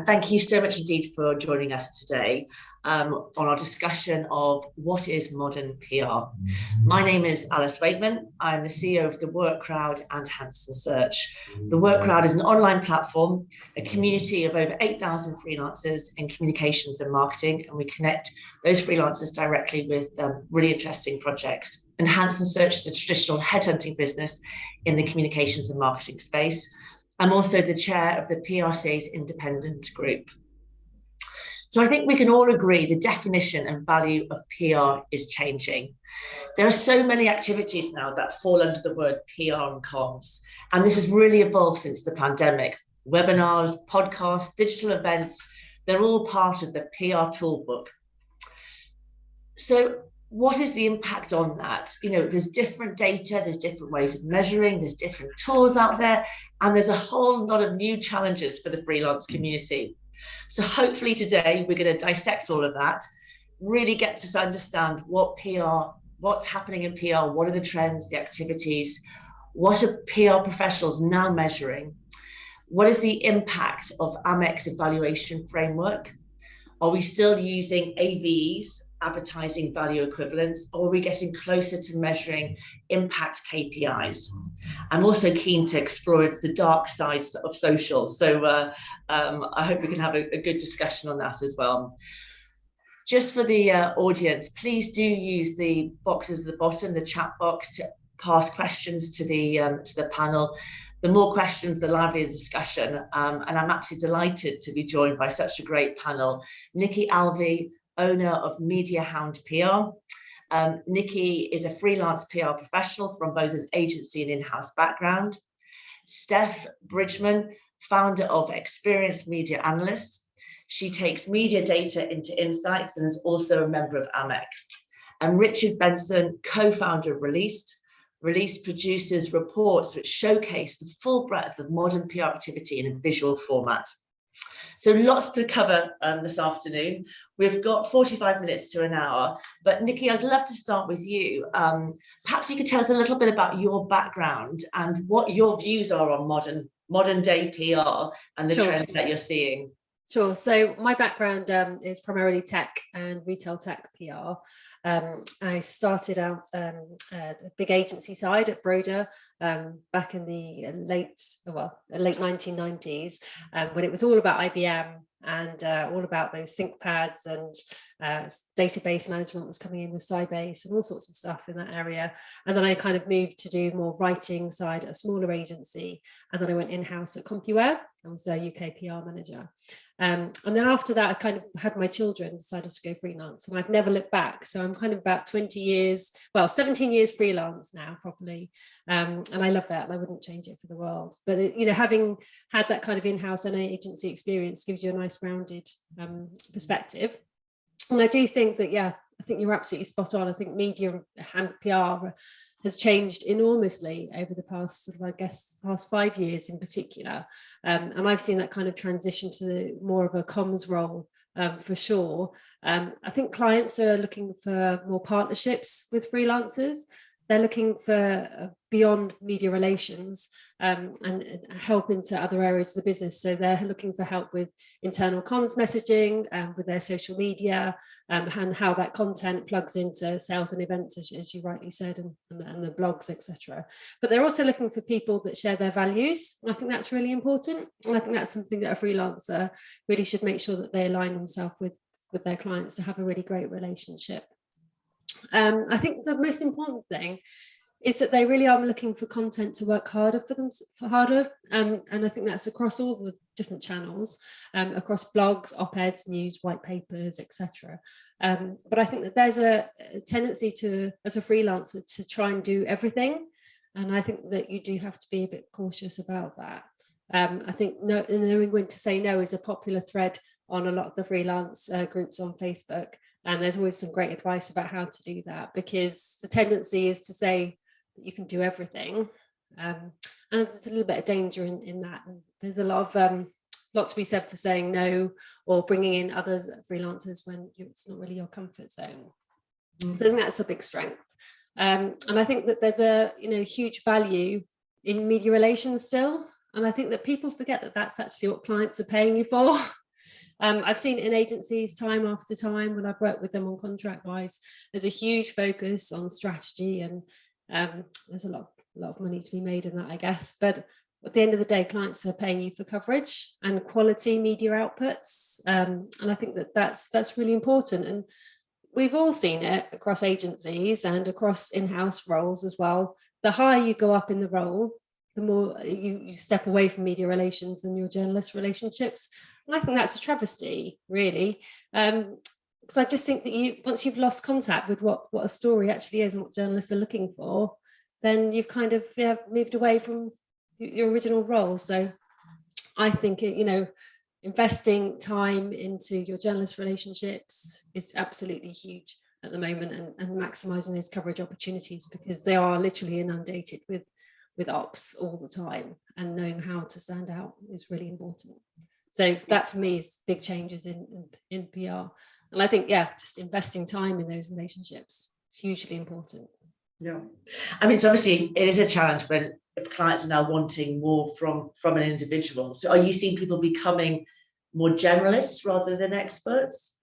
and thank you so much indeed for joining us today on our discussion of what is modern PR. My name is Alice Wakeman. I'm the CEO of The Work Crowd and Hanson Search. The Work Crowd is an online platform, a community of over 8,000 freelancers in communications and marketing, and we connect those freelancers directly with really interesting projects. And Hanson Search is a traditional headhunting business in the communications and marketing space. I'm also the chair of the PRCA's independent group. So I think we can all agree the definition and value of PR is changing. There are so many activities now that fall under the word PR and comms, and this has really evolved since the pandemic. Webinars, podcasts, digital events, they're all part of the PR toolbook. So what is the impact on that? You know, there's different data, there's different ways of measuring, there's different tools out there, and there's a whole lot of new challenges for the freelance community. So hopefully today we're going to dissect all of that, really get to understand what PR, what's happening in PR, what are the trends, the activities, what are PR professionals now measuring, what is the impact of Amec's evaluation framework? Are we still using AVEs, advertising value equivalents, or are we getting closer to measuring impact KPIs? I'm also keen to explore the dark sides of social, so I hope we can have a good discussion on that as well. Just for the audience, please do use the boxes at the bottom, the chat box, to pass questions to the panel. The more questions, the livelier the discussion, and I'm absolutely delighted to be joined by such a great panel. Nikki Alvey, owner of Media Hound PR. Nikki is a freelance PR professional from both an agency and in-house background. Steph Bridgman, founder of Experienced Media Analyst. She takes media data into insights and is also a member of Amec. And Richard Benson, co-founder of Released. Release produces reports which showcase the full breadth of modern PR activity in a visual format. So lots to cover this afternoon. We've got 45 minutes to an hour, but Nikki, I'd love to start with you. Perhaps you could tell us a little bit about your background and what your views are on modern day PR and the trends that you're seeing. Sure. So my background is primarily tech and retail tech PR. I started out at a big agency side at Broder back in the late 1990s when it was all about IBM and all about those ThinkPads and database management was coming in with Sybase and all sorts of stuff in that area. And then I kind of moved to do more writing side at a smaller agency. And then I went in-house at CompuWare. I was their UK PR manager. And then after that, I kind of had my children, decided to go freelance, and I've never looked back. So I'm kind of about 17 years freelance now properly. And I love that, and I wouldn't change it for the world. But having had that kind of in-house and agency experience gives you a nice rounded perspective. And I do think that, I think you're absolutely spot on. I think media and PR has changed enormously over the past past 5 years in particular. And I've seen that kind of transition to more of a comms role for sure. I think clients are looking for more partnerships with freelancers. They're looking for beyond media relations and help into other areas of the business. So they're looking for help with internal comms messaging, with their social media, and how that content plugs into sales and events, as you rightly said, and the blogs, etc. But they're also looking for people that share their values. And I think that's really important. And I think that's something that a freelancer really should make sure that they align themselves with their clients to have a really great relationship. I think the most important thing is that they really are looking for content to work harder for them, and I think that's across all the different channels, across blogs, op-eds, news, white papers, etc. But I think that there's a tendency to, as a freelancer, to try and do everything, and I think that you do have to be a bit cautious about that. I think knowing when to say no is a popular thread on a lot of the freelance groups on Facebook. And there's always some great advice about how to do that, because the tendency is to say that you can do everything. And there's a little bit of danger in that. And there's a lot to be said for saying no or bringing in other freelancers when it's not really your comfort zone. So I think that's a big strength. And I think that there's a huge value in media relations still. And I think that people forget that that's actually what clients are paying you for. I've seen in agencies time after time when I've worked with them on contract wise, there's a huge focus on strategy, and there's a lot of money to be made in that, I guess. But at the end of the day, clients are paying you for coverage and quality media outputs. And I think that's really important. And we've all seen it across agencies and across in-house roles as well. The higher you go up in the role, the more you step away from media relations and your journalist relationships. And I think that's a travesty, really. Because I just think that once you've lost contact with what a story actually is and what journalists are looking for, then you've kind of moved away from your original role. So I think, investing time into your journalist relationships is absolutely huge at the moment, and maximizing those coverage opportunities, because they are literally inundated with ops all the time, and knowing how to stand out is really important. So that for me is big changes in PR. And I think, just investing time in those relationships is hugely important. Yeah, I mean, it's obviously, it is a challenge when if clients are now wanting more from an individual. So are you seeing people becoming more generalists rather than experts?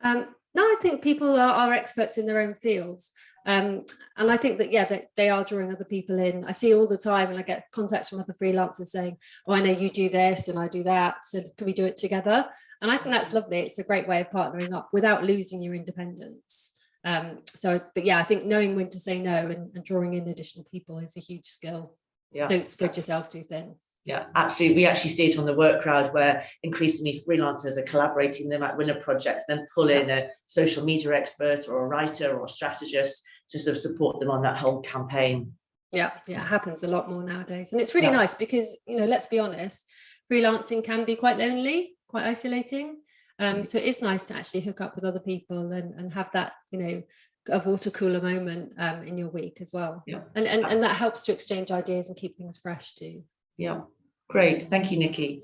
No, I think people are experts in their own fields. And I think that they are drawing other people in. I see all the time, and I get contacts from other freelancers saying, oh, I know you do this and I do that, so can we do it together? And I think that's lovely. It's a great way of partnering up without losing your independence. I think knowing when to say no and drawing in additional people is a huge skill. Yeah. Don't spread yourself too thin. Yeah, absolutely. We actually see it on the Work Crowd, where increasingly freelancers are collaborating. They might win a project, then pull in a social media expert or a writer or a strategist to sort of support them on that whole campaign. Yeah, it happens a lot more nowadays. And it's really nice because, let's be honest, freelancing can be quite lonely, quite isolating. So it's nice to actually hook up with other people and have that, a water cooler moment in your week as well. Yeah, and that helps to exchange ideas and keep things fresh too. Yeah, great. Thank you, Nikki.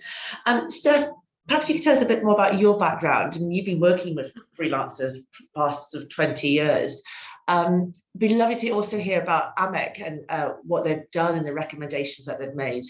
Steph, perhaps you could tell us a bit more about your background. I mean, you've been working with freelancers for the past sort of 20 years. Be lovely to also hear about AMEC and what they've done and the recommendations that they've made.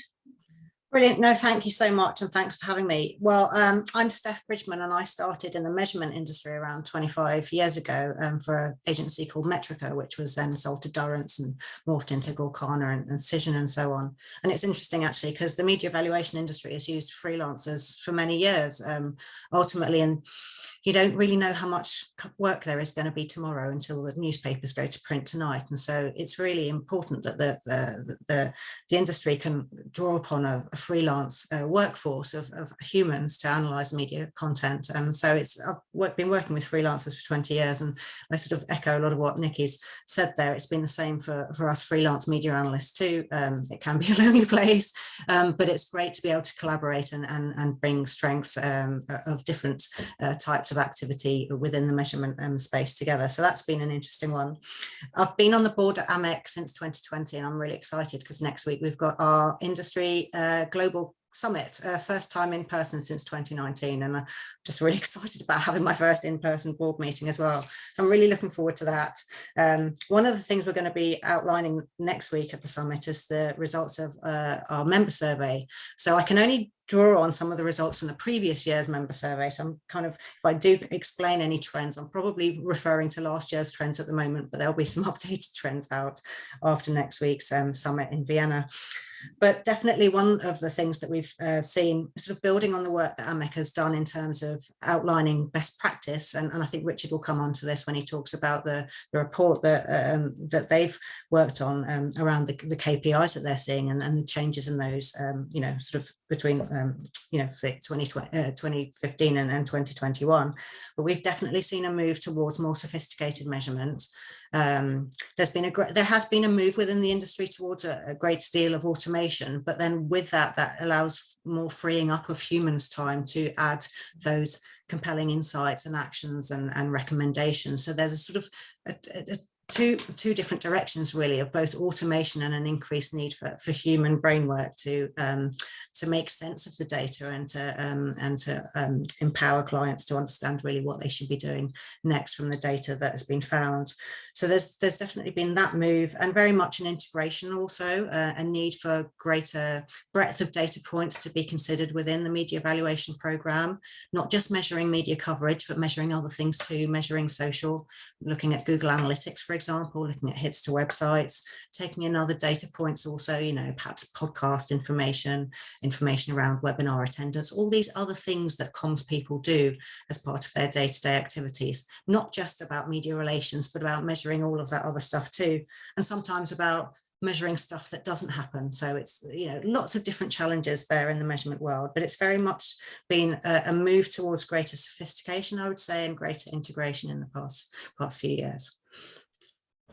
Brilliant. No, thank you so much. And thanks for having me. Well, I'm Steph Bridgman, and I started in the measurement industry around 25 years ago for an agency called Metrica, which was then sold to Durrance and morphed into Gorkana and Cision and so on. And it's interesting, actually, because the media evaluation industry has used freelancers for many years, ultimately. And you don't really know how much work there is going to be tomorrow until the newspapers go to print tonight. And so it's really important that the industry can draw upon a freelance workforce of humans to analyze media content. And so I've been working with freelancers for 20 years, and I sort of echo a lot of what Nikki's said there. It's been the same for us freelance media analysts too. It can be a lonely place, but it's great to be able to collaborate and bring strengths of different types of activity within the measurement space together. So that's been an interesting one. I've been on the board at AMEC since 2020, and I'm really excited because next week we've got our industry global summit, first time in person since 2019, and I'm just really excited about having my first in-person board meeting as well. I'm really looking forward to that. One of the things we're going to be outlining next week at the summit is the results of our member survey. So I can only draw on some of the results from the previous year's member survey. So I'm kind of, if I do explain any trends, I'm probably referring to last year's trends at the moment, but there'll be some updated trends out after next week's summit in Vienna. But definitely one of the things that we've seen, sort of building on the work that AMEC has done in terms of outlining best practice, and I think Richard will come on to this when he talks about the report that they've worked on around the KPIs that they're seeing and the changes in those, sort of between, say 2015 and 2021. But we've definitely seen a move towards more sophisticated measurement. There has been a move within the industry towards a great deal of automation, but then with that allows more freeing up of humans' time to add those compelling insights and actions and recommendations. So there's a sort of two different directions really, of both automation and an increased need for human brain work to to make sense of the data and to empower clients to understand really what they should be doing next from the data that has been found. So there's definitely been that move, and very much an integration also, a need for greater breadth of data points to be considered within the media evaluation program, not just measuring media coverage, but measuring other things too, measuring social, looking at Google Analytics, for example, looking at hits to websites, taking in other data points also, perhaps podcast information around webinar attendance, all these other things that comms people do as part of their day-to-day activities, not just about media relations, but about measuring all of that other stuff too, and sometimes about measuring stuff that doesn't happen. So it's, lots of different challenges there in the measurement world, but it's very much been a move towards greater sophistication, I would say, and greater integration in the past few years.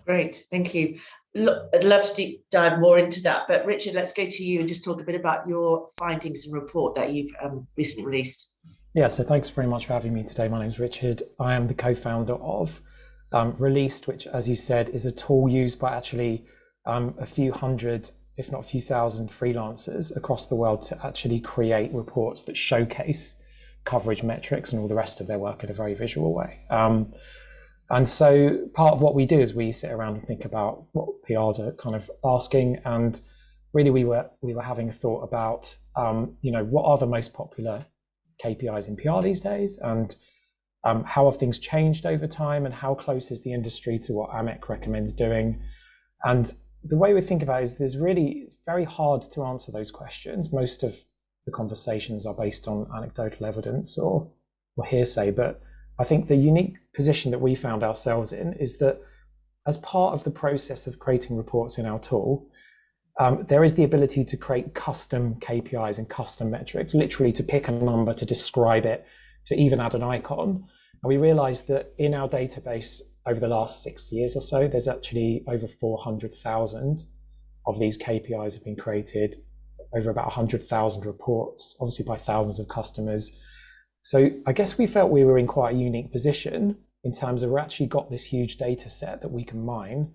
Great, thank you. Look, I'd love to deep dive more into that, but Richard, let's go to you and just talk a bit about your findings and report that you've recently released. Yeah, so thanks very much for having me today. My name is Richard. I am the co-founder of Released, which, as you said, is a tool used by actually a few hundred, if not a few thousand freelancers across the world to actually create reports that showcase coverage metrics and all the rest of their work in a very visual way. And so part of what we do is we sit around and think about what PRs are kind of asking, and really we were having a thought about what are the most popular KPIs in PR these days, and how have things changed over time, and how close is the industry to what AMEC recommends doing. And the way we think about it is it's very hard to answer those questions. Most of the conversations are based on anecdotal evidence or hearsay, but I think the unique position that we found ourselves in is that as part of the process of creating reports in our tool, there is the ability to create custom KPIs and custom metrics, literally to pick a number, to describe it, to even add an icon. And we realized that in our database over the last 6 years or so, there's actually over 400,000 of these KPIs have been created, over about 100,000 reports, obviously by thousands of customers. So I guess we felt we were in quite a unique position in terms of we actually got this huge data set that we can mine,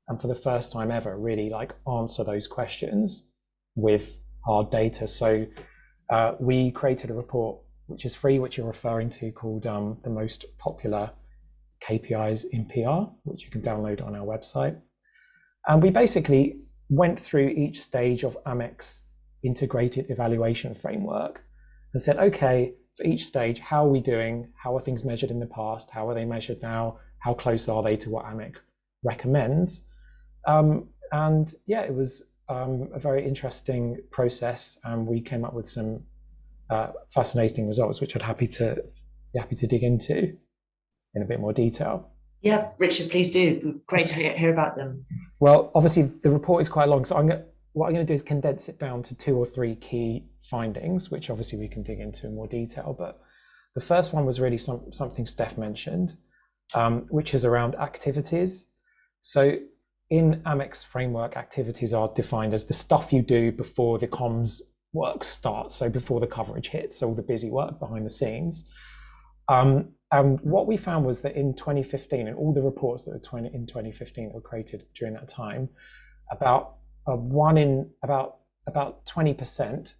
and for the first time ever, really answer those questions with hard data. So we created a report which is free, which you're referring to, called the most popular KPIs in PR, which you can download on our website. And we basically went through each stage of AMEC's integrated evaluation framework and said, okay, for each stage, how are we doing? How are things measured in the past? How are they measured now? How close are they to what AMEC recommends? And yeah, it was a very interesting process, and we came up with some fascinating results, which I'd be happy to dig into in a bit more detail. Yeah, Richard, please do. Great to hear about them. Well, obviously the report is quite long, so what I'm going to do is condense it down to 2 or 3 key findings, which obviously we can dig into in more detail. But the first one was really something Steph mentioned, which is around activities. So in AMEC's framework, activities are defined as the stuff you do before the comms work starts, so before the coverage hits, all the busy work behind the scenes. And what we found was that in 2015, and all the reports that were in 2015 that were created during that time, about 20%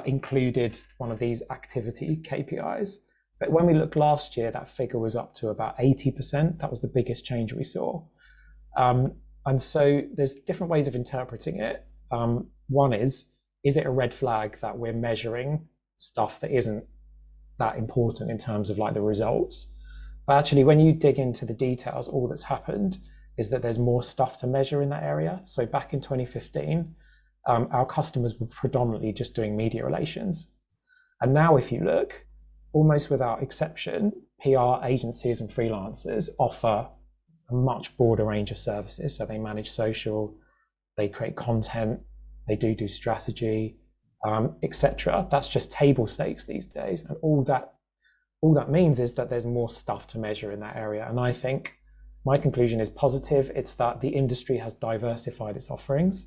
included one of these activity KPIs. But when we looked last year, that figure was up to about 80%. That was the biggest change we saw. And so there's different ways of interpreting it. One is it a red flag that we're measuring stuff that isn't that important in terms of the results? But actually, when you dig into the details, all that's happened is that there's more stuff to measure in that area. So back in 2015, our customers were predominantly just doing media relations. And now if you look, almost without exception, PR agencies and freelancers offer a much broader range of services. So they manage social, they create content, they do strategy, etc. That's just table stakes these days. And all that means is that there's more stuff to measure in that area. And I think my conclusion is positive. It's that the industry has diversified its offerings.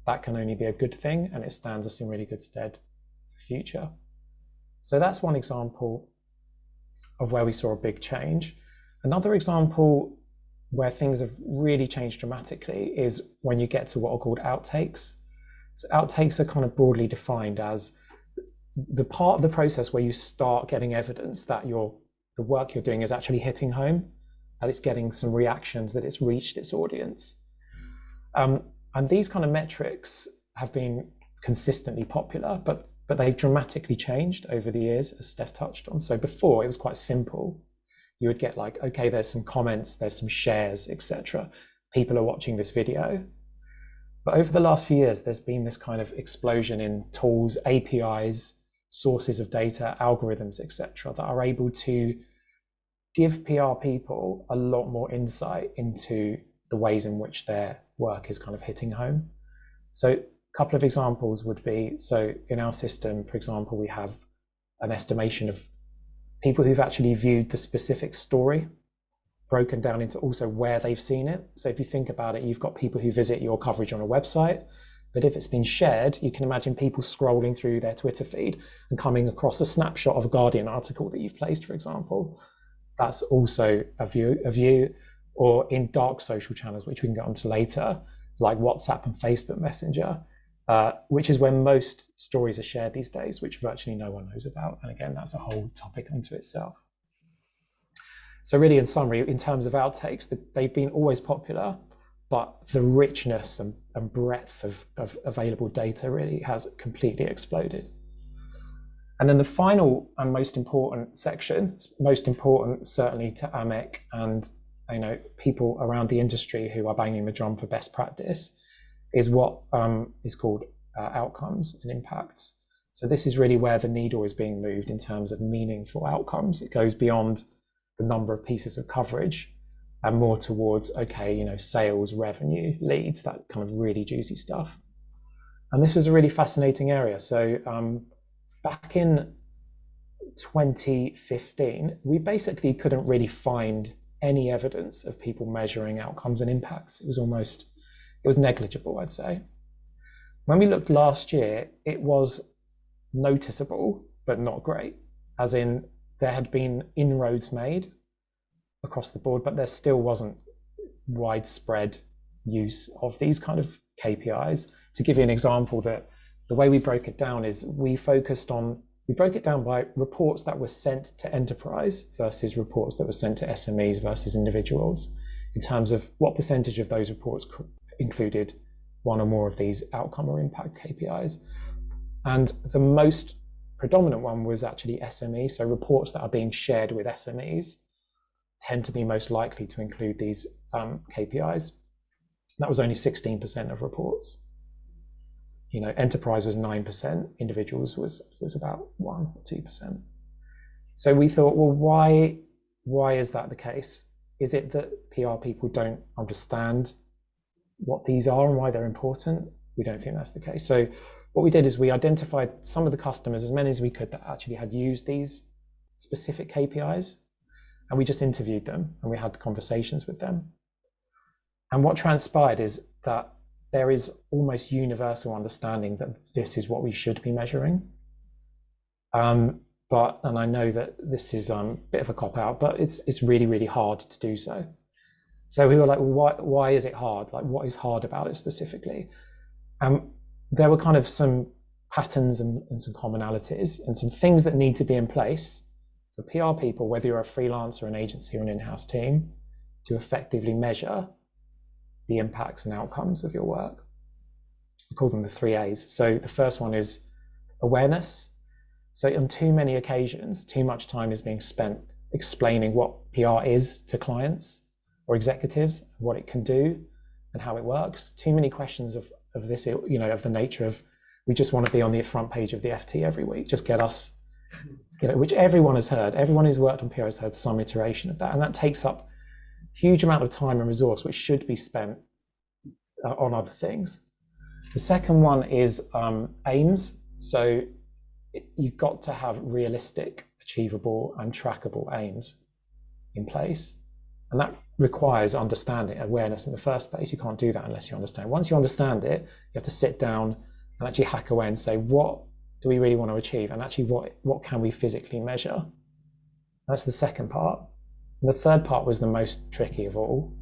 That can only be a good thing, and it stands us in really good stead for the future. So that's one example of where we saw a big change. Another example where things have really changed dramatically is when you get to what are called outtakes. So outtakes are kind of broadly defined as the part of the process where you start getting evidence that the work you're doing is actually hitting home, that it's getting some reactions, that it's reached its audience. And these kind of metrics have been consistently popular, but they've dramatically changed over the years, as Steph touched on. So before, it was quite simple. You would get like, okay, there's some comments, there's some shares, etc. People are watching this video. But over the last few years, there's been this kind of explosion in tools, APIs, sources of data, algorithms, etc., that are able to give PR people a lot more insight into the ways in which their work is kind of hitting home. So a couple of examples would be, so in our system, for example, we have an estimation of people who've actually viewed the specific story, broken down into also where they've seen it. So if you think about it, you've got people who visit your coverage on a website, but if it's been shared, you can imagine people scrolling through their Twitter feed and coming across a snapshot of a Guardian article that you've placed, for example. That's also a view, or in dark social channels, which we can get onto later, like WhatsApp and Facebook Messenger, which is where most stories are shared these days, which virtually no one knows about. And again, that's a whole topic unto itself. So really, in summary, in terms of outtakes, they've been always popular, but the richness and breadth of available data really has completely exploded. And then the final and most important section, most important certainly to AMEC and people around the industry who are banging the drum for best practice, is what is called outcomes and impacts. So this is really where the needle is being moved in terms of meaningful outcomes. It goes beyond the number of pieces of coverage and more towards, sales, revenue, leads, that kind of really juicy stuff. And this was a really fascinating area. So back in 2015, we basically couldn't really find any evidence of people measuring outcomes and impacts. It was negligible, I'd say. When we looked last year, it was noticeable, but not great, as in there had been inroads made across the board, but there still wasn't widespread use of these kind of KPIs. To give you an example, that the way we broke it down is we broke it down by reports that were sent to enterprise versus reports that were sent to SMEs versus individuals, in terms of what percentage of those reports included one or more of these outcome or impact KPIs. And the most predominant one was actually SME. So reports that are being shared with SMEs tend to be most likely to include these KPIs. That was only 16% of reports. Enterprise was 9%, individuals was about 1 or 2%. So we thought, well, why is that the case? Is it that PR people don't understand what these are and why they're important? We don't think that's the case. So what we did is we identified some of the customers, as many as we could, that actually had used these specific KPIs, and we just interviewed them and we had conversations with them. And what transpired is that there is almost universal understanding that this is what we should be measuring. And I know that this is a bit of a cop-out, but it's really, really hard to do so. So we were like, well, why is it hard? Like, what is hard about it specifically? There were kind of some patterns and some commonalities and some things that need to be in place for PR people, whether you're a freelancer, an agency, or an in-house team, to effectively measure the impacts and outcomes of your work. We call them the 3 A's. So the first one is awareness. So on too many occasions, too much time is being spent explaining what PR is to clients or executives, what it can do and how it works. Too many questions of this, of the nature of, we just want to be on the front page of the FT every week, just get us, which everyone has heard. Everyone who's worked on PR has heard some iteration of that. And that takes up huge amount of time and resource, which should be spent on other things. The second one is aims. So you've got to have realistic, achievable and trackable aims in place. And that requires understanding, awareness in the first place. You can't do that unless you understand. Once you understand it, you have to sit down and actually hack away and say, what do we really want to achieve? And actually, what can we physically measure? That's the second part. And the third part was the most tricky of all,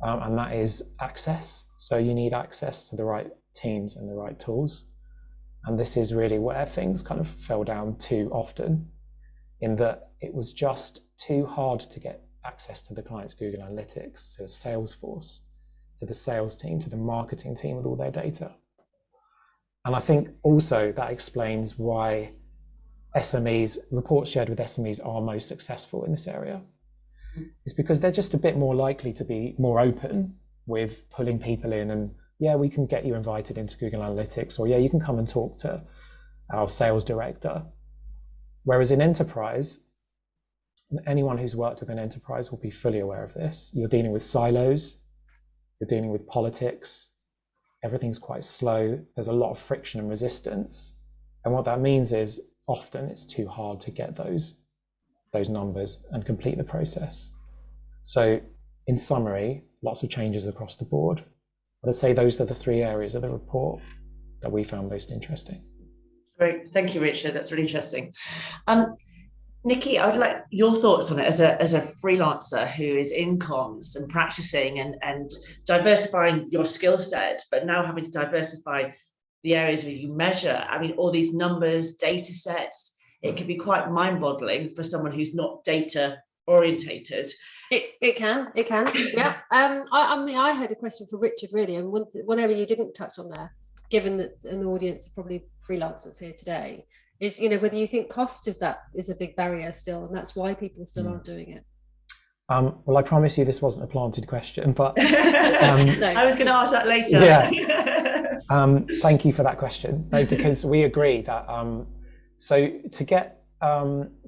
and that is access. So you need access to the right teams and the right tools. And this is really where things kind of fell down too often, in that it was just too hard to get access to the client's Google Analytics, to Salesforce, to the sales team, to the marketing team with all their data. And I think also that explains why SMEs, reports shared with SMEs, are most successful in this area. It's because they're just a bit more likely to be more open with pulling people in and, yeah, we can get you invited into Google Analytics, or yeah, you can come and talk to our sales director. Whereas in enterprise, anyone who's worked with an enterprise will be fully aware of this. You're dealing with silos, you're dealing with politics, everything's quite slow, there's a lot of friction and resistance. And what that means is often it's too hard to get those numbers and complete the process. So in summary, lots of changes across the board. But I'd say those are the 3 areas of the report that we found most interesting. Great, thank you, Richard. That's really interesting. Nikki, I would like your thoughts on it as a freelancer who is in comms and practicing and diversifying your skill set, but now having to diversify the areas where you measure. I mean, all these numbers, data sets, it can be quite mind-boggling for someone who's not data orientated. It can, yeah. I mean, I had a question for Richard, really, and one area you didn't touch on there, given that an audience of probably freelancers here today, is, you know, whether you think cost is a big barrier still, and that's why people still aren't doing it. Well, I promise you this wasn't a planted question, but no. I was going to ask that later. Yeah. Thank you for that question. No, because we agree that so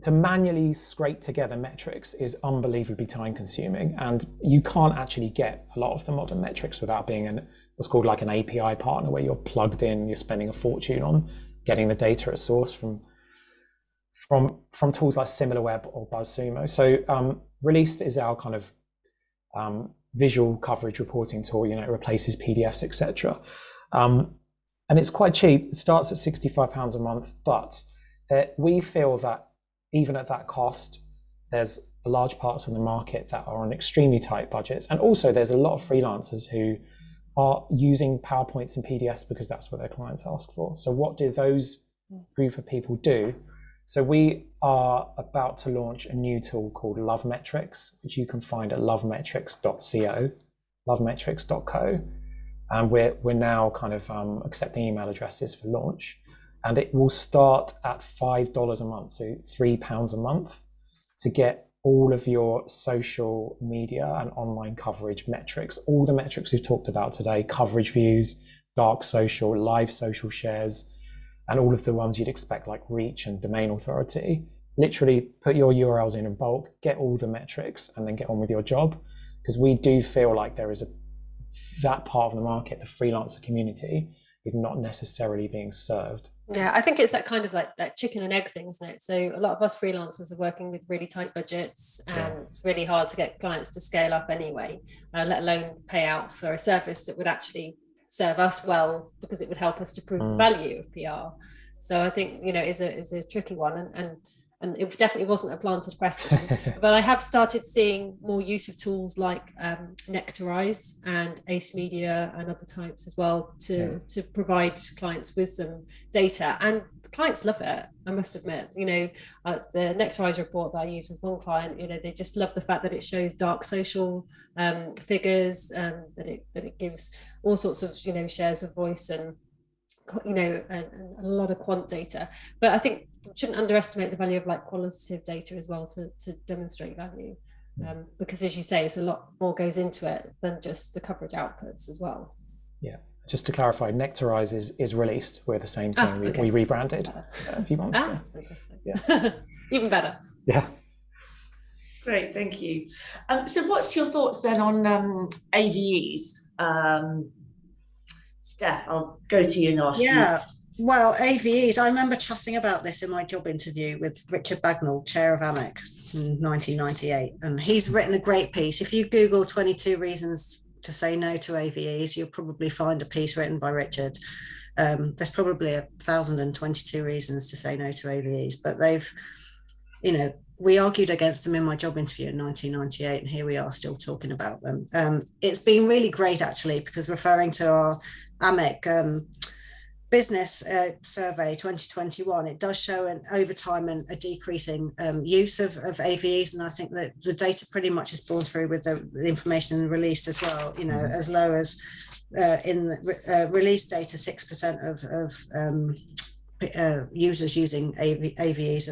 to manually scrape together metrics is unbelievably time consuming, and you can't actually get a lot of the modern metrics without being what's called like an API partner, where you're plugged in, you're spending a fortune on getting the data at source from tools like SimilarWeb or BuzzSumo. So Released is our kind of visual coverage reporting tool. You know, it replaces PDFs, etc. And it's quite cheap. It starts at £65 a month, but we feel that even at that cost, there's large parts of the market that are on extremely tight budgets. And also there's a lot of freelancers who are using PowerPoints and PDFs because that's what their clients ask for. So what do those group of people do? So we are about to launch a new tool called Love Metrics, which you can find at lovemetrics.co, lovemetrics.co. And we're now kind of accepting email addresses for launch. And it will start at $5 a month, so £3 a month, to get all of your social media and online coverage metrics, all the metrics we've talked about today, coverage views, dark social, live social shares, and all of the ones you'd expect like reach and domain authority. Literally put your URLs in bulk, get all the metrics, and then get on with your job. Because we do feel like there is that part of the market, the freelancer community, is not necessarily being served. Yeah, I think it's that kind of like that chicken and egg thing, isn't it? So a lot of us freelancers are working with really tight budgets, and it's really hard to get clients to scale up anyway, let alone pay out for a service that would actually serve us well, because it would help us to prove the value of PR. So I think, you know, is a tricky one, and it definitely wasn't a planted question. But I have started seeing more use of tools like Nectarize and Ace Media and other types as well to provide clients with some data, and the clients love it, I must admit. You know, the Nectarize report that I used with one client, you know, they just love the fact that it shows dark social figures, that it gives all sorts of, you know, shares of voice and, you know, and a lot of quant data. But I think we shouldn't underestimate the value of like qualitative data as well to demonstrate value, because as you say, it's a lot more goes into it than just the coverage outputs as well. Yeah, just to clarify, Nectarize is Released. We're the same thing. We rebranded a few months ago. Fantastic. Yeah. Even better. Yeah. Great, thank you. So what's your thoughts then on AVEs? Steph, I'll go to you and ask you. Well, AVEs, I remember chatting about this in my job interview with Richard Bagnall, chair of AMEC in 1998. And he's written a great piece. If you Google 22 reasons to say no to AVEs, you'll probably find a piece written by Richard. There's probably 1,022 reasons to say no to AVEs, but they've, you know, we argued against them in my job interview in 1998, and here we are still talking about them. It's been really great, actually, because referring to our AMEC business survey 2021, it does show over time a decreasing use of AVEs, and I think that the data pretty much is borne through with the information released as well. You know, as low as in release data, 6% of users using AVEs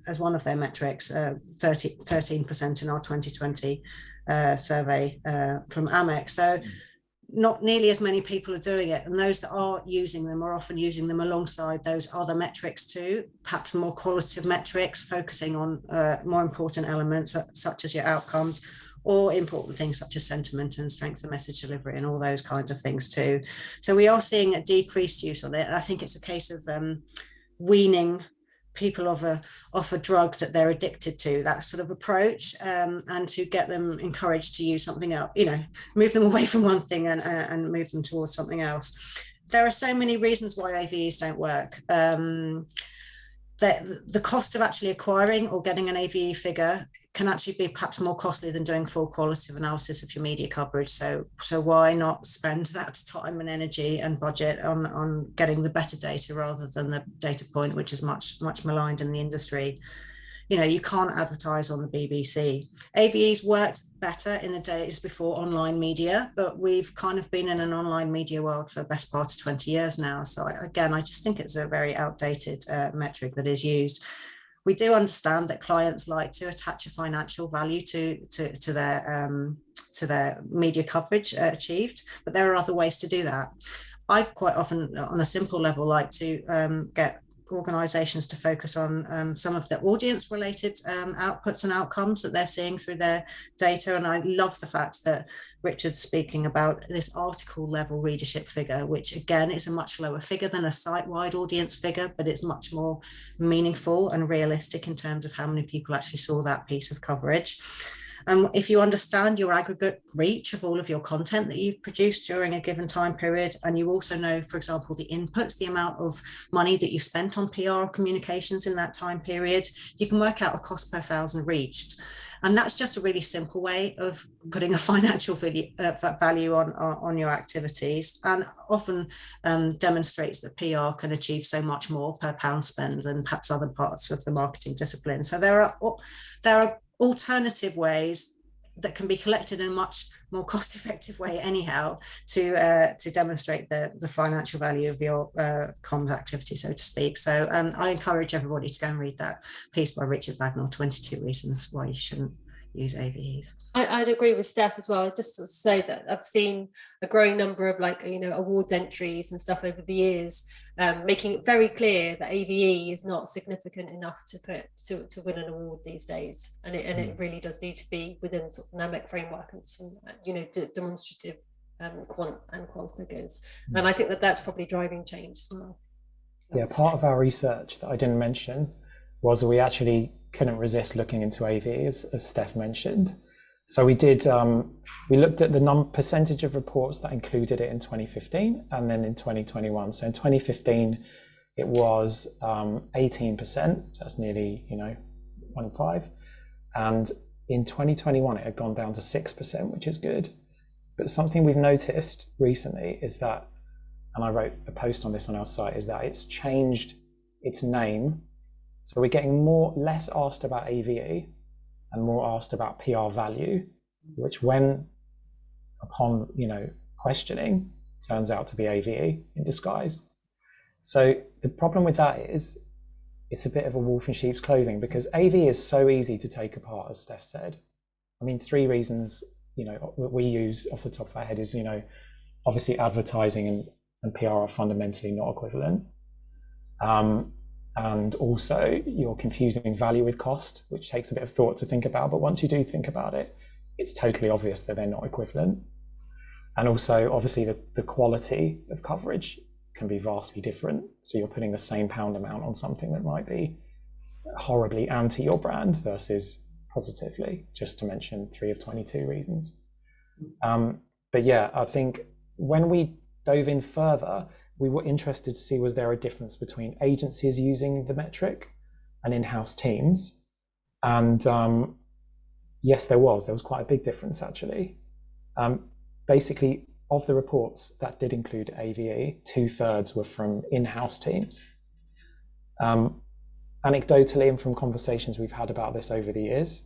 as one of their metrics, 13% in our 2020 survey from AMEC. So not nearly as many people are doing it, and those that are using them are often using them alongside those other metrics too, perhaps more qualitative metrics focusing on more important elements such as your outcomes, or important things such as sentiment and strength of message delivery and all those kinds of things too. So we are seeing a decreased use on it. I think it's a case of weaning people off a drug that they're addicted to, that sort of approach, and to get them encouraged to use something else, you know, move them away from one thing and move them towards something else. There are so many reasons why AVEs don't work. The cost of actually acquiring or getting an AVE figure can actually be perhaps more costly than doing full qualitative analysis of your media coverage. So why not spend that time and energy and budget on getting the better data rather than the data point, which is much maligned in the industry. You know, you can't advertise on the BBC. AVEs worked better in the days before online media, but we've kind of been in an online media world for the best part of 20 years now. So again, I just think it's a very outdated metric that is used. We do understand that clients like to attach a financial value to their media coverage achieved, but there are other ways to do that. I quite often, on a simple level, like to get organizations to focus on some of the audience related outputs and outcomes that they're seeing through their data. And I love the fact that Richard's speaking about this article level readership figure, which again is a much lower figure than a site-wide audience figure, but it's much more meaningful and realistic in terms of how many people actually saw that piece of coverage. If you understand your aggregate reach of all of your content that you've produced during a given time period, and you also know, for example, the inputs, the amount of money that you spent on PR or communications in that time period, you can work out a cost per thousand reached. And that's just a really simple way of putting a financial value on your activities, and often demonstrates that PR can achieve so much more per pound spend than perhaps other parts of the marketing discipline. So there are alternative ways that can be collected in a much more cost-effective way anyhow to demonstrate the financial value of your comms activity, so to speak. So I encourage everybody to go and read that piece by Richard Bagnall, 22 Reasons Why You Shouldn't Use AVEs. I'd agree with Steph as well. Just to say that I've seen a growing number of awards entries and stuff over the years, making it very clear that AVE is not significant enough to win an award these days, and it really does need to be within sort of NAMEC framework and some demonstrative quant and qual figures, and I think that's probably driving change as well. Yeah, part of our research that I didn't mention was we actually couldn't resist looking into AVEs, as Steph mentioned. So we did, we looked at the percentage of reports that included it in 2015 and then in 2021. So in 2015, it was 18%, so that's nearly, 1 in 5. And in 2021, it had gone down to 6%, which is good. But something we've noticed recently is that, and I wrote a post on this on our site, is that it's changed its name. So we're getting less asked about AVE and more asked about PR value, which when upon questioning turns out to be AVE in disguise. So the problem with that is it's a bit of a wolf in sheep's clothing, because AVE is so easy to take apart, as Steph said. I mean, 3 reasons we use off the top of our head is obviously advertising and PR are fundamentally not equivalent. And also you're confusing value with cost, which takes a bit of thought to think about. But once you do think about it, it's totally obvious that they're not equivalent. And also, obviously, the quality of coverage can be vastly different. So you're putting the same pound amount on something that might be horribly anti your brand versus positively, just to mention 3 of 22 reasons. But yeah, I think when we dove in further, we were interested to see, was there a difference between agencies using the metric and in-house teams? And yes, there was quite a big difference actually. Basically, of the reports that did include AVE, 2/3 were from in-house teams. Anecdotally, and from conversations we've had about this over the years,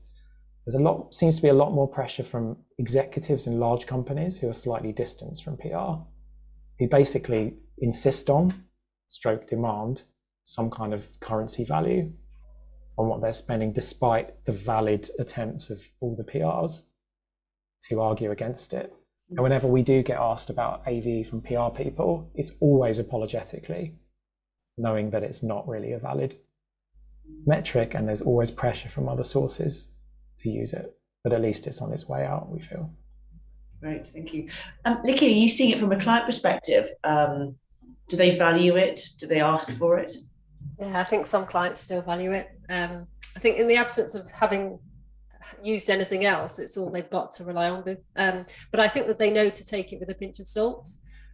seems to be a lot more pressure from executives in large companies who are slightly distanced from PR, who basically insist on, stroke demand, some kind of currency value on what they're spending, despite the valid attempts of all the PRs to argue against it. And whenever we do get asked about AV from PR people, it's always apologetically, knowing that it's not really a valid metric, and there's always pressure from other sources to use it, but at least it's on its way out, we feel. Great, thank you. Nikki, are you seeing it from a client perspective? Do they value it? Do they ask for it? Yeah, I think some clients still value it. I think in the absence of having used anything else, it's all they've got to rely on. But I think that they know to take it with a pinch of salt.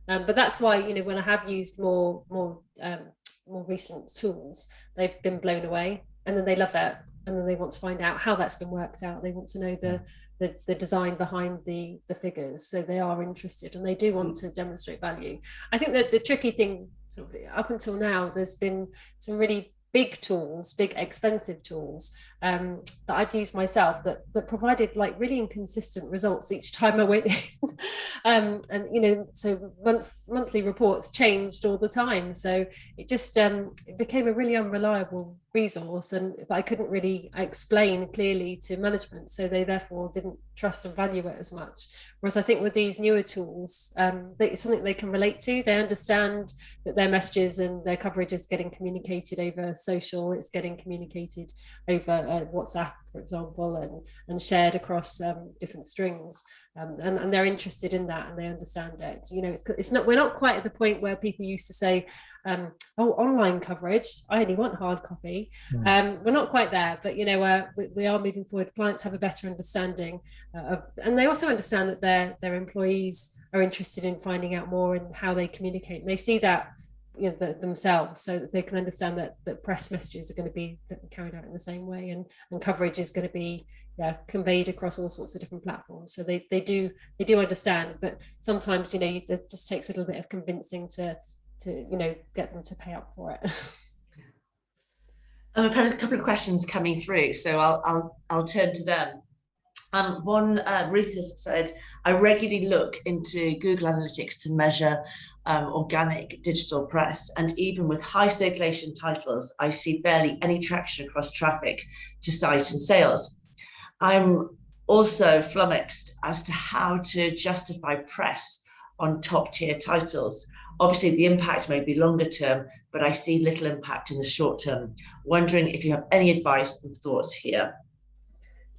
But that's why, when I have used more recent tools, they've been blown away, and then they love it, and then they want to find out how that's been worked out. They want to know the design behind the figures, so they are interested and they do want to demonstrate value. I think that the tricky thing, sort of, up until now, there's been some really big tools, big expensive tools that I've used myself that provided like really inconsistent results each time I went in. And so monthly reports changed all the time, so it just it became a really unreliable resource, and I couldn't really explain clearly to management, so they therefore didn't trust and value it as much. Whereas I think with these newer tools, it's something they can relate to. They understand that their messages and their coverage is getting communicated over social, it's getting communicated over WhatsApp, for example, and shared across different strings, and they're interested in that, and they understand it. It's not, we're not quite at the point where people used to say, online coverage, I only want hard copy. We're not quite there, but we are moving forward. Clients have a better understanding and they also understand that their employees are interested in finding out more and how they communicate, and they see that themselves, so that they can understand that press messages are going to be carried out in the same way, and coverage is going to be conveyed across all sorts of different platforms. So they do understand, but sometimes it just takes a little bit of convincing to get them to pay up for it. I've had a couple of questions coming through, so I'll turn to them. One, Ruth has said, I regularly look into Google Analytics to measure organic digital press, and even with high circulation titles, I see barely any traction across traffic to site and sales. I'm also flummoxed as to how to justify press on top tier titles. Obviously, the impact may be longer term, but I see little impact in the short term. Wondering if you have any advice and thoughts here.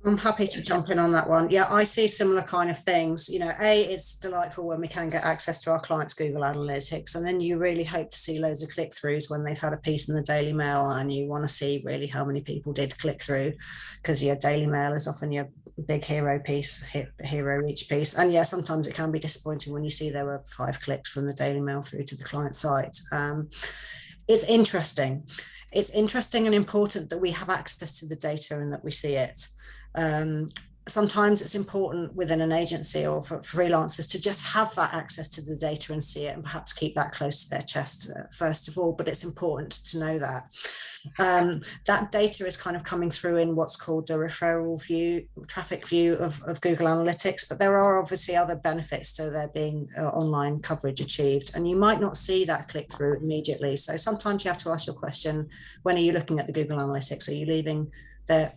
I'm happy to jump in on that one. Yeah, I see similar kind of things. It's delightful when we can get access to our clients' Google Analytics, and then you really hope to see loads of click-throughs when they've had a piece in the Daily Mail, and you want to see really how many people did click through, because your Daily Mail is often your big hero reach piece. And yeah, sometimes it can be disappointing when you see there were 5 clicks from the Daily Mail through to the client site. It's interesting. It's interesting and important that we have access to the data and that we see it. Sometimes it's important within an agency or for freelancers to just have that access to the data and see it, and perhaps keep that close to their chest first of all, but it's important to know that. That data is kind of coming through in what's called the referral view, traffic view of Google Analytics, but there are obviously other benefits to there being online coverage achieved, and you might not see that click through immediately. So sometimes you have to ask your question, when are you looking at the Google Analytics? Are you leaving there?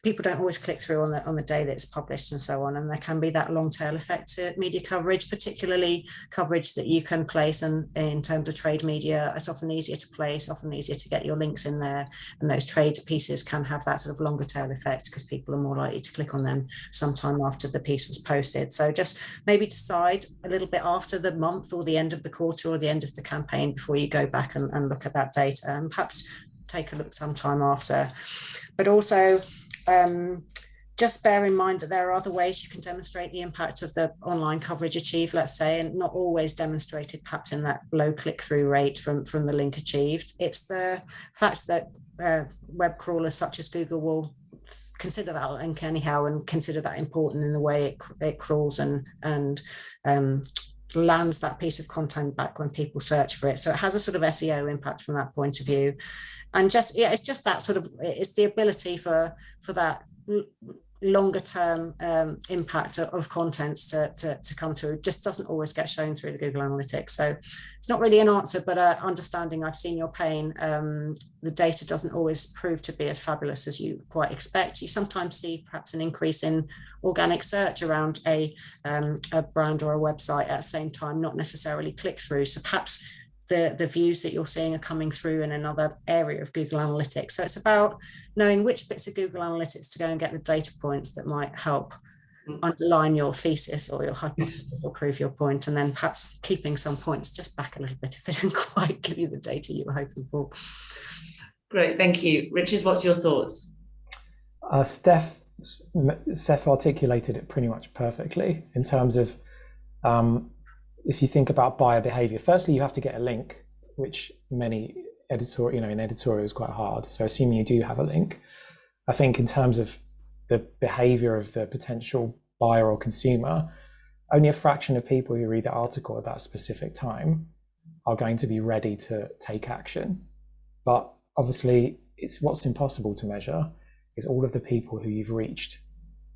People don't always click through on the day that it's published and so on, and there can be that long tail effect to media coverage, particularly coverage that you can place, and in terms of trade media, it's often easier to place, often easier to get your links in there, and those trade pieces can have that sort of longer tail effect because people are more likely to click on them sometime after the piece was posted. So just maybe decide a little bit after the month or the end of the quarter or the end of the campaign before you go back and look at that data, and perhaps take a look sometime after. But also just bear in mind that there are other ways you can demonstrate the impact of the online coverage achieved, let's say, and not always demonstrated perhaps in that low click-through rate from the link achieved. It's the fact that web crawlers such as Google will consider that link anyhow, and consider that important in the way it crawls and lands that piece of content back when people search for it. So it has a sort of SEO impact from that point of view. And just, yeah, it's just that sort of, it's the ability for that longer term impact of content to come through. It just doesn't always get shown through the Google Analytics. So it's not really an answer, but understanding I've seen your pain. The data doesn't always prove to be as fabulous as you quite expect. You sometimes see perhaps an increase in organic search around a brand or a website at the same time, not necessarily click through. So perhaps the views that you're seeing are coming through in another area of Google Analytics. So it's about knowing which bits of Google Analytics to go and get the data points that might help underline your thesis or your hypothesis or prove your point, and then perhaps keeping some points just back a little bit if they don't quite give you the data you were hoping for. Great, thank you. Richard, what's your thoughts? Steph articulated it pretty much perfectly in terms of if you think about buyer behavior. Firstly, you have to get a link, which many in editorial is quite hard. So assuming you do have a link, I think in terms of the behavior of the potential buyer or consumer, only a fraction of people who read the article at that specific time are going to be ready to take action. But obviously, it's what's impossible to measure is all of the people who you've reached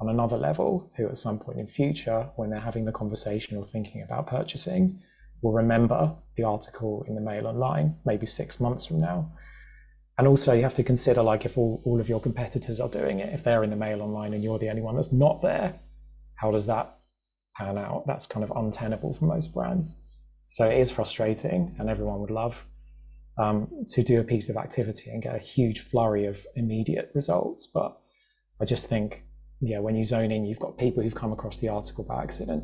on another level, who at some point in future, when they're having the conversation or thinking about purchasing, will remember the article in the Mail Online, maybe 6 months from now. And also you have to consider, like, if all of your competitors are doing it, if they're in the Mail Online and you're the only one that's not there, how does that pan out? That's kind of untenable for most brands. So it is frustrating, and everyone would love to do a piece of activity and get a huge flurry of immediate results. But I just think, yeah, when you zone in, you've got people who've come across the article by accident,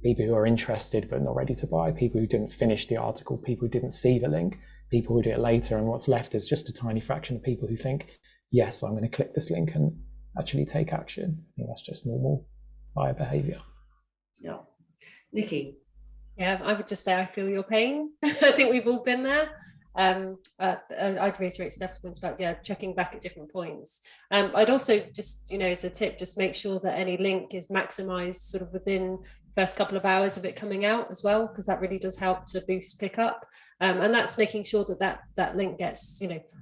people who are interested but not ready to buy, people who didn't finish the article, people who didn't see the link, people who do it later, and what's left is just a tiny fraction of people who think, yes, I'm going to click this link and actually take action. I think that's just normal buyer behavior. Yeah. Nikki? Yeah, I would just say I feel your pain. I think we've all been there. I'd reiterate Steph's points about checking back at different points. I'd also just, as a tip, just make sure that any link is maximized sort of within the first couple of hours of it coming out as well, because that really does help to boost pickup. And that's making sure that link gets,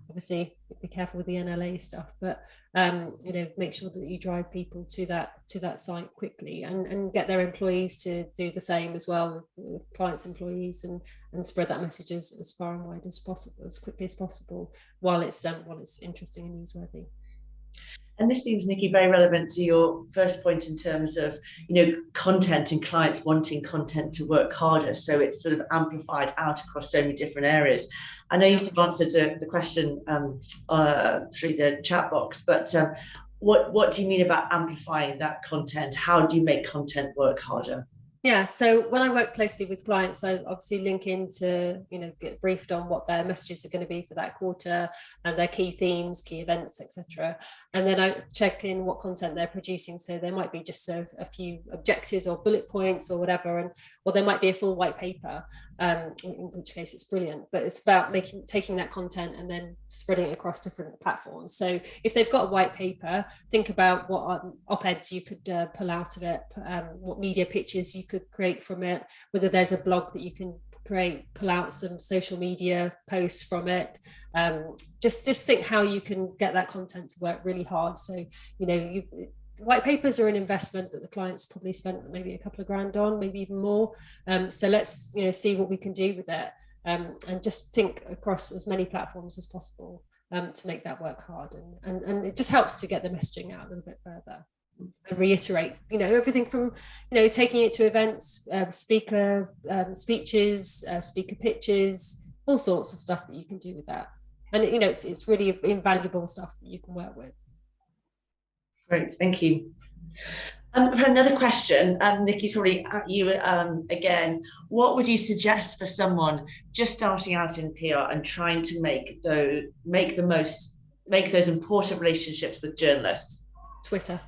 obviously be careful with the NLA stuff, but make sure that you drive people to that site quickly, and get their employees to do the same as well, with clients' employees, and spread that message as far and wide as possible, as quickly as possible, while it's interesting and newsworthy. And this seems, Nikki, very relevant to your first point in terms of, content and clients wanting content to work harder. So it's sort of amplified out across so many different areas. I know you sort of answered the question through the chat box, but what do you mean about amplifying that content? How do you make content work harder? Yeah, so when I work closely with clients, I obviously link in to, get briefed on what their messages are going to be for that quarter and their key themes, key events, etc. And then I check in what content they're producing. So there might be just a few objectives or bullet points or whatever, or there might be a full white paper, in which case it's brilliant. But it's about taking that content and then spreading it across different platforms. So if they've got a white paper, think about what op-eds you could pull out of it, what media pitches you could create from it, whether there's a blog that you can pull out some social media posts from it. Just think how you can get that content to work really hard. So white papers are an investment that the clients probably spent maybe a couple of grand on, maybe even more. So let's see what we can do with it, and just think across as many platforms as possible to make that work hard, and it just helps to get the messaging out a little bit further. And reiterate, everything from, taking it to events, speaker speeches, speaker pitches, all sorts of stuff that you can do with that. And, it's really invaluable stuff that you can work with. Great, thank you. Another question, Nikki's probably at you again. What would you suggest for someone just starting out in PR and trying to make those important relationships with journalists? Twitter.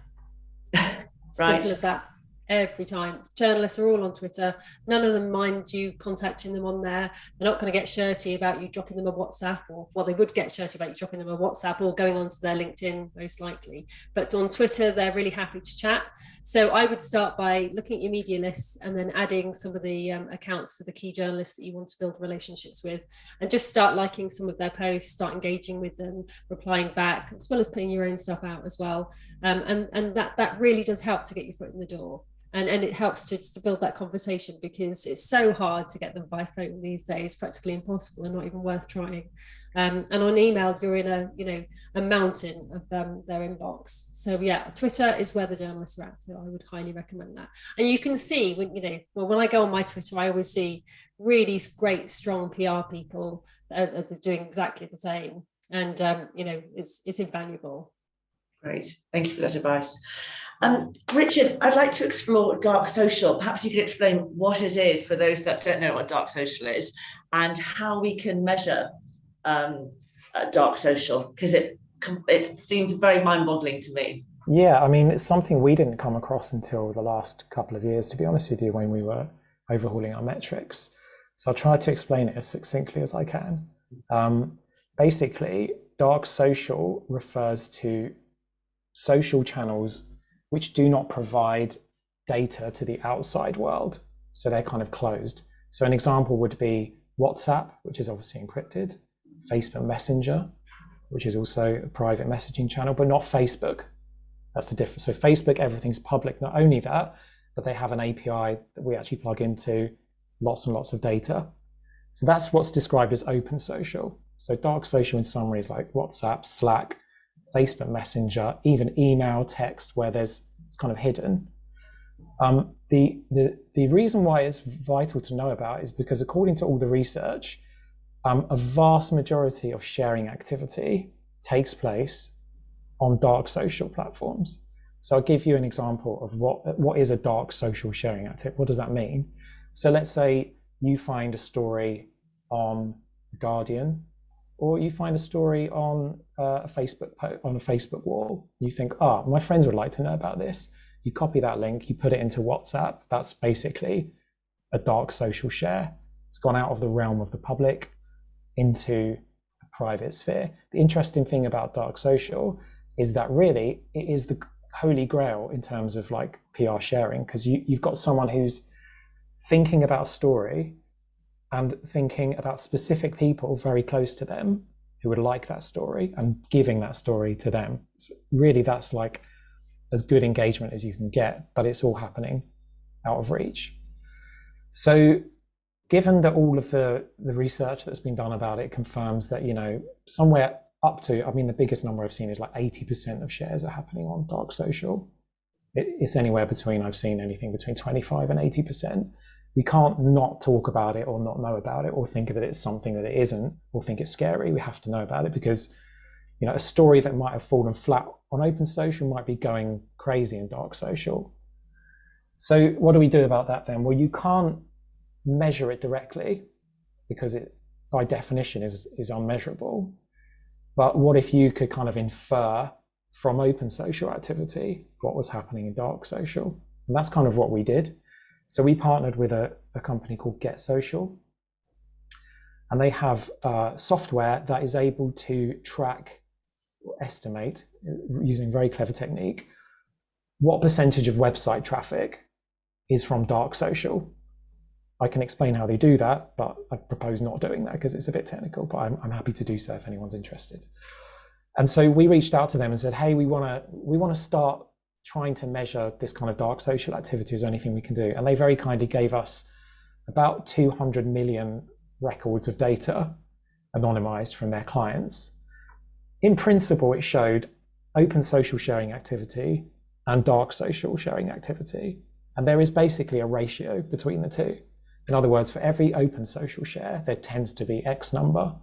Right. Simple as that. every time. Journalists are all on Twitter. None of them mind you contacting them on there. They're not going to get shirty about you dropping them a WhatsApp, or well, they would get shirty about you dropping them a WhatsApp or going onto their LinkedIn, most likely. But on Twitter, they're really happy to chat. So I would start by looking at your media lists and then adding some of the accounts for the key journalists that you want to build relationships with, and just start liking some of their posts, start engaging with them, replying back, as well as putting your own stuff out as well. And that really does help to get your foot in the door. And it helps to build that conversation, because it's so hard to get them by phone these days, practically impossible and not even worth trying. And on email, you're in a mountain of their inbox. So yeah, Twitter is where the journalists are at. So I would highly recommend that. And you can see when I go on my Twitter, I always see really great, strong PR people that are doing exactly the same. And it's invaluable. Great, thank you for that advice. Richard, I'd like to explore dark social. Perhaps you could explain what it is for those that don't know what dark social is, and how we can measure dark social, because it seems very mind-boggling to me. Yeah, I mean, it's something we didn't come across until the last couple of years, to be honest with you, when we were overhauling our metrics. So I'll try to explain it as succinctly as I can. Basically, dark social refers to social channels which do not provide data to the outside world. So they're kind of closed. So an example would be WhatsApp, which is obviously encrypted, Facebook Messenger, which is also a private messaging channel, but not Facebook. That's the difference. So Facebook, everything's public. Not only that, but they have an API that we actually plug into lots and lots of data. So that's what's described as open social. So dark social in summary is like WhatsApp, Slack, Facebook Messenger, even email, text, where it's kind of hidden. The reason why it's vital to know about is because according to all the research, a vast majority of sharing activity takes place on dark social platforms. So I'll give you an example of what is a dark social sharing activity. What does that mean? So let's say you find a story on The Guardian, or you find a story on a Facebook wall. You think, my friends would like to know about this. You copy that link, you put it into WhatsApp. That's basically a dark social share. It's gone out of the realm of the public into a private sphere. The interesting thing about dark social is that really it is the holy grail in terms of like PR sharing, because you've got someone who's thinking about a story and thinking about specific people very close to them who would like that story and giving that story to them. So really, that's like as good engagement as you can get, but it's all happening out of reach. So given that all of the research that's been done about it confirms that, somewhere up to, the biggest number I've seen is like 80% of shares are happening on dark social. It's anywhere between, I've seen anything between 25 and 80%. We can't not talk about it or not know about it or think that it's something that it isn't or think it's scary. We have to know about it because, a story that might have fallen flat on open social might be going crazy in dark social. So what do we do about that then? Well, you can't measure it directly because it, by definition, is unmeasurable. But what if you could kind of infer from open social activity what was happening in dark social? And that's kind of what we did. So we partnered with a company called Get Social, and they have software that is able to track or estimate, using very clever technique, what percentage of website traffic is from dark social. I can explain how they do that, but I propose not doing that because it's a bit technical, but I'm happy to do so if anyone's interested. And so we reached out to them and said, hey, we want to start trying to measure this kind of dark social activity. Is there anything we can do? And they very kindly gave us about 200 million records of data anonymized from their clients. In principle, it showed open social sharing activity and dark social sharing activity. And there is basically a ratio between the two. In other words, for every open social share, there tends to be X number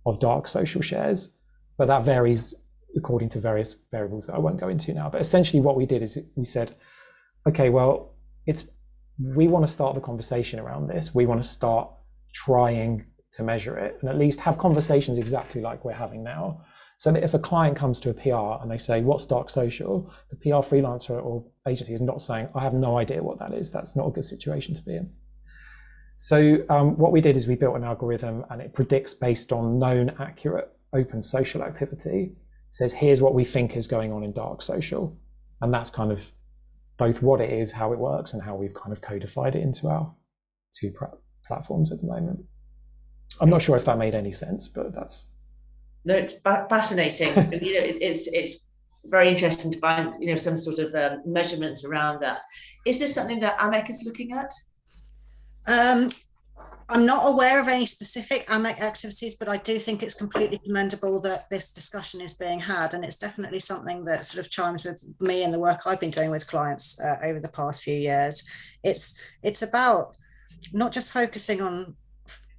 of dark social shares, but that varies according to various variables that I won't go into now. But essentially what we did is we said, okay, well, we want to start the conversation around this. We want to start trying to measure it and at least have conversations exactly like we're having now. So that if a client comes to a PR and they say, what's dark social? The PR freelancer or agency is not saying, I have no idea what that is. That's not a good situation to be in. So what we did is we built an algorithm, and it predicts based on known accurate open social activity. It says, here's what we think is going on in dark social. And that's kind of both what it is, how it works, and how we've kind of codified it into our two platforms at the moment. I'm not sure if that made any sense, but that's... No, it's fascinating. It's very interesting to find, some sort of measurement around that. Is this something that AMEC is looking at? I'm not aware of any specific AMEC activities, but I do think it's completely commendable that this discussion is being had. And it's definitely something that sort of chimes with me and the work I've been doing with clients over the past few years. It's about not just focusing on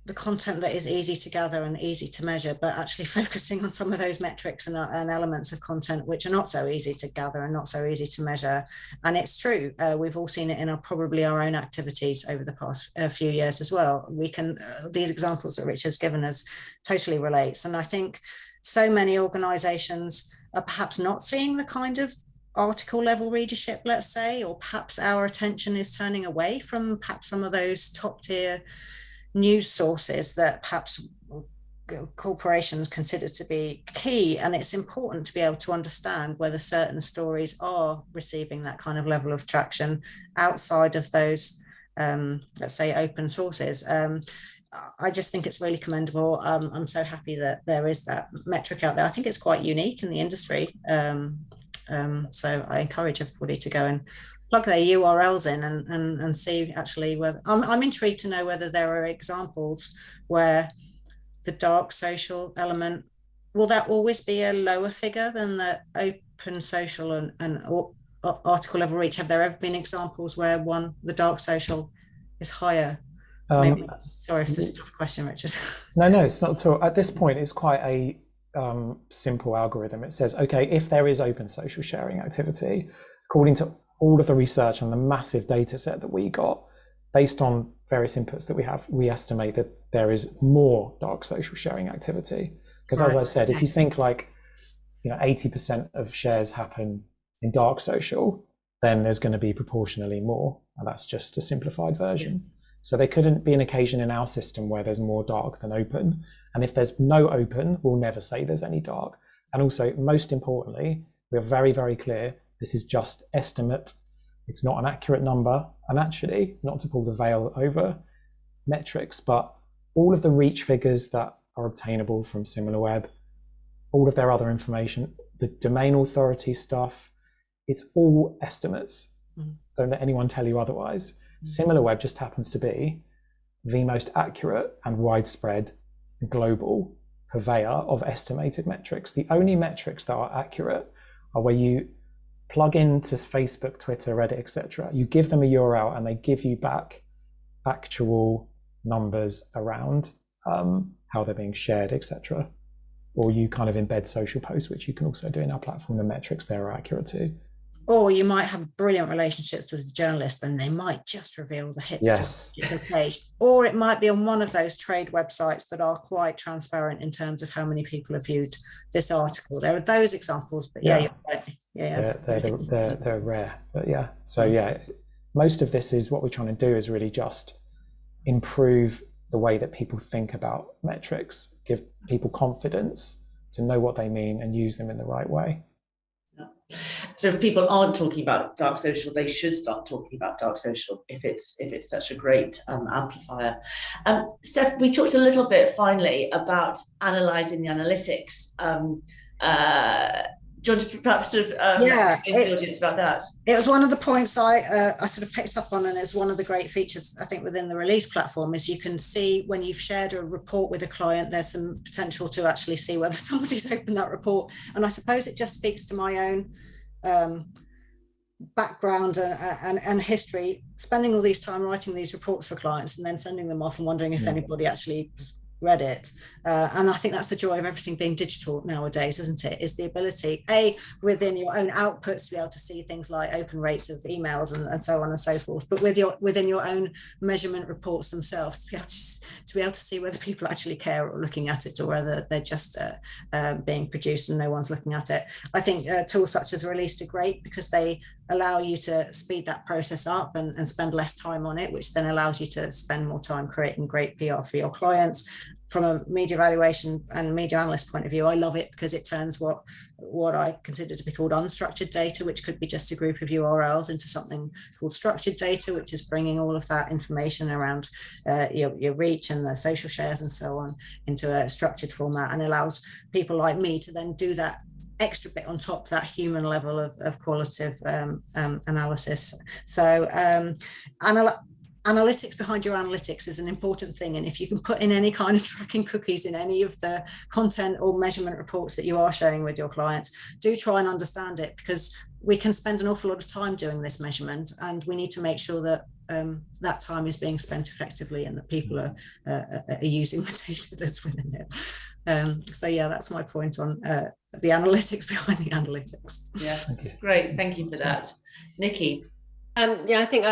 the content that is easy to gather and easy to measure, but actually focusing on some of those metrics and elements of content which are not so easy to gather and not so easy to measure. And it's true, we've all seen it in probably our own activities over the past few years as well. We can, these examples that Richard's given us totally relates. And I think so many organisations are perhaps not seeing the kind of article level readership, let's say, or perhaps our attention is turning away from perhaps some of those top tier news sources that perhaps corporations consider to be key. And it's important to be able to understand whether certain stories are receiving that kind of level of traction outside of those, let's say, open sources. I just think it's really commendable. I'm so happy that there is that metric out there. I think it's quite unique in the industry. So I encourage everybody to go and plug their URLs in and see actually whether, I'm intrigued to know whether there are examples where the dark social element, will that always be a lower figure than the open social and article level reach? Have there ever been examples where the dark social is higher? Sorry if this is a tough question, Richard. No, it's not at all. At this point, it's quite a simple algorithm. It says, okay, if there is open social sharing activity, according to all of the research and the massive data set that we got, based on various inputs that we have, we estimate that there is more dark social sharing activity. Because as I said, if you think 80% of shares happen in dark social, then there's going to be proportionally more. And that's just a simplified version. So there couldn't be an occasion in our system where there's more dark than open. And if there's no open, we'll never say there's any dark. And also, most importantly, we're very, very clear, this is just estimate. It's not an accurate number. And actually, not to pull the veil over metrics, but all of the reach figures that are obtainable from SimilarWeb, all of their other information, the domain authority stuff, it's all estimates. Don't let anyone tell you otherwise. SimilarWeb just happens to be the most accurate and widespread global purveyor of estimated metrics. The only metrics that are accurate are where you plug into Facebook, Twitter, Reddit, etc. You give them a URL and they give you back actual numbers around how they're being shared, etc. Or you kind of embed social posts, which you can also do in our platform. The metrics there are accurate too. Or you might have brilliant relationships with a journalist and they might just reveal the hits to the page. Or it might be on one of those trade websites that are quite transparent in terms of how many people have viewed this article. There are those examples, but you're right. They're rare, but so most of this is what we're trying to do is really just improve the way that people think about metrics, give people confidence to know what they mean and use them in the right way. So if people aren't talking about dark social, they should start talking about dark social if it's such a great amplifier. Steph, we talked a little bit finally about analysing the analytics. Do you want to perhaps sort of explain to the audience about that? It was one of the points I sort of picked up on, and it's one of the great features I think within the Release platform is you can see when you've shared a report with a client, there's some potential to actually see whether somebody's opened that report. And I suppose it just speaks to my own background and history, spending all this time writing these reports for clients and then sending them off and wondering if anybody actually read it. And I think that's the joy of everything being digital nowadays, isn't it? Is the ability, within your own outputs, to be able to see things like open rates of emails and so on and so forth, but within your own measurement reports themselves, to be able to see whether people actually care or looking at it, or whether they're just being produced and no one's looking at it. I think tools such as Release are great because they allow you to speed that process up and spend less time on it, which then allows you to spend more time creating great PR for your clients. From a media valuation and media analyst point of view, I love it because it turns what I consider to be called unstructured data, which could be just a group of URLs, into something called structured data, which is bringing all of that information around your reach and the social shares and so on into a structured format, and allows people like me to then do that extra bit on top, that human level of qualitative analysis. So analytics behind your analytics is an important thing, and if you can put in any kind of tracking cookies in any of the content or measurement reports that you are sharing with your clients, do try and understand it, because we can spend an awful lot of time doing this measurement, and we need to make sure that that time is being spent effectively and that people are using the data that's within it. So yeah, that's my point on the analytics behind the analytics. Yeah, great, thank you for that. Nikki? Yeah, I think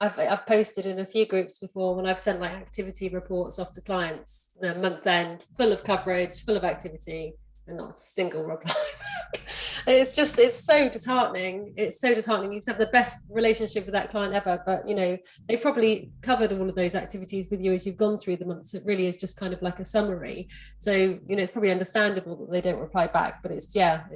I've posted in a few groups before when I've sent like activity reports off to clients, the month end, full of coverage, full of activity, and not a single reply back. And it's so disheartening. It's so disheartening. You can have the best relationship with that client ever, but they've probably covered all of those activities with you as you've gone through the months. It really is just kind of like a summary. So it's probably understandable that they don't reply back, but it's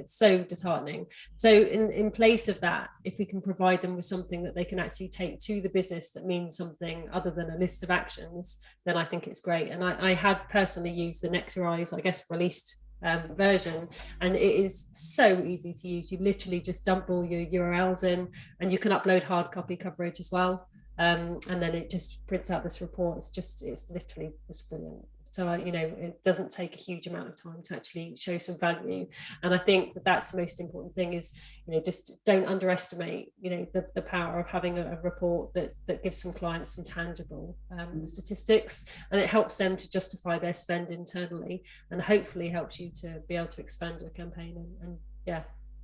so disheartening. So in place of that, if we can provide them with something that they can actually take to the business that means something other than a list of actions, then I think it's great. And I have personally used the Nectarize, I guess, released version, and it is so easy to use. You literally just dump all your URLs in, and you can upload hard copy coverage as well, and then it just prints out this report. It's brilliant. So it doesn't take a huge amount of time to actually show some value, and I think that's the most important thing is just don't underestimate the power of having a report that gives some clients some tangible statistics, and it helps them to justify their spend internally, and hopefully helps you to be able to expand your campaign and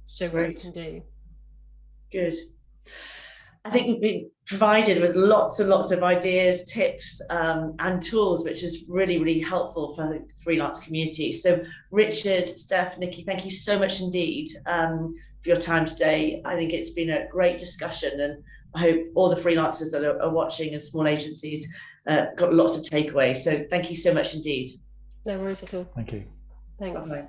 show what you can do. Good. I think we've been provided with lots and lots of ideas, tips, and tools, which is really, really helpful for the freelance community. So Richard, Steph, Nikki, thank you so much indeed for your time today. I think it's been a great discussion, and I hope all the freelancers that are watching and small agencies got lots of takeaways. So thank you so much indeed. No worries at all. Thank you. Thanks. Bye-bye.